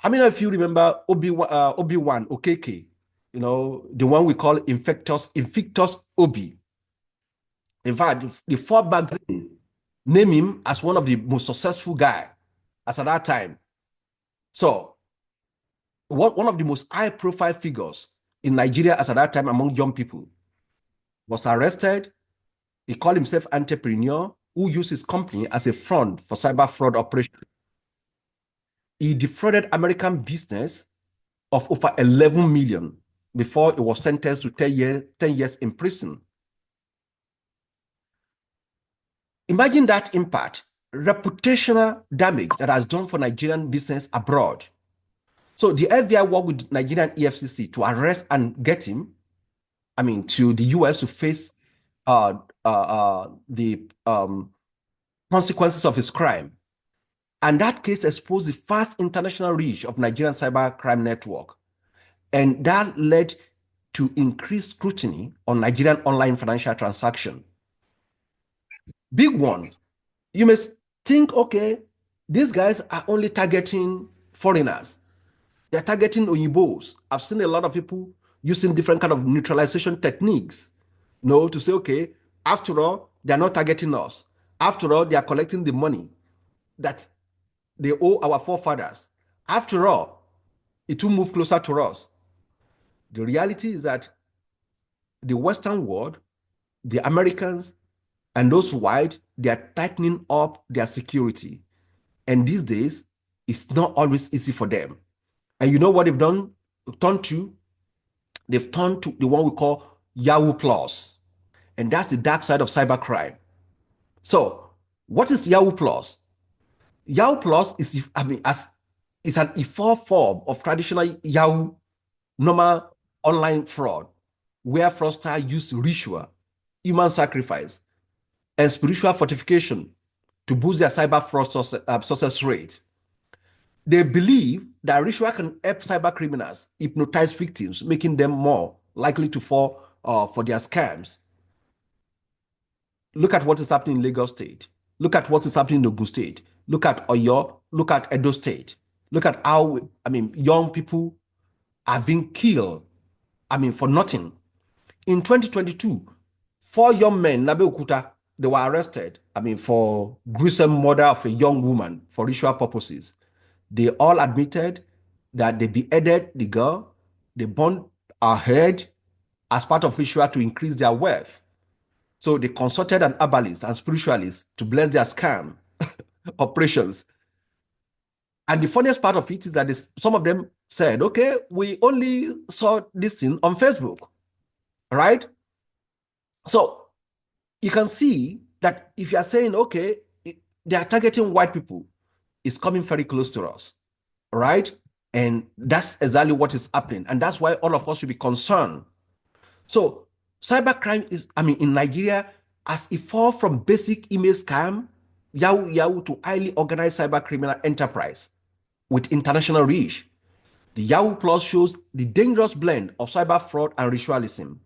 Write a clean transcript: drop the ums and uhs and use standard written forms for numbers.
How many of you remember Obi-Wan Okeke? You know, the one we call Invictus Obi. In fact, the four back then name him as one of the most successful guy as at that time. So, one of the most high-profile figures in Nigeria as at that time among young people was arrested. He called himself entrepreneur who used his company as a front for cyber fraud operation. He defrauded American business of over 11 million before he was sentenced to 10 years in prison. Imagine that impact, reputational damage that has done for Nigerian business abroad. So the FBI worked with Nigerian EFCC to arrest and get him, to the US to face the consequences of his crime. And that case exposed the vast international reach of Nigerian cybercrime network. And that led to increased scrutiny on Nigerian online financial transaction. Big one. You may think, okay, these guys are only targeting foreigners. They're targeting Oyinbos. I've seen a lot of people using different kind of neutralization techniques, to say, okay, after all, they're not targeting us. After all, they are collecting the money that they owe our forefathers. After all, it will move closer to us. The reality is that the Western world, the Americans, and those white, they are tightening up their security. And these days, it's not always easy for them. And you know what they've done? Turned to the one we call Yahoo Plus. And that's the dark side of cybercrime. So, what is Yahoo Plus? Yahoo Plus is an evolved form of traditional Yahoo normal online fraud, where fraudsters use ritual, human sacrifice, and spiritual fortification to boost their cyber fraud success rate. They believe that ritual can help cyber criminals hypnotize victims, making them more likely to fall for their scams. Look at what is happening in Lagos State. Look at what is happening in Ogun State. Look at Oyo. Look at Edo State. Look at how, young people are being killed, for nothing. In 2022, 4 young men in Abeokuta, they were arrested, for gruesome murder of a young woman for ritual purposes. They all admitted that they beheaded the girl, they burned her head as part of ritual to increase their wealth. So they consulted an herbalist and spiritualist to bless their scam operations. And the funniest part of it is that some of them said, okay, we only saw this thing on Facebook, right? So you can see that if you are saying, okay, they are targeting white people, it's coming very close to us, right? And that's exactly what is happening. And that's why all of us should be concerned. So cybercrime is, in Nigeria, has evolved from basic email scam, Yahoo to highly organized cyber criminal enterprise with international reach. The Yahoo Plus shows the dangerous blend of cyber fraud and ritualism.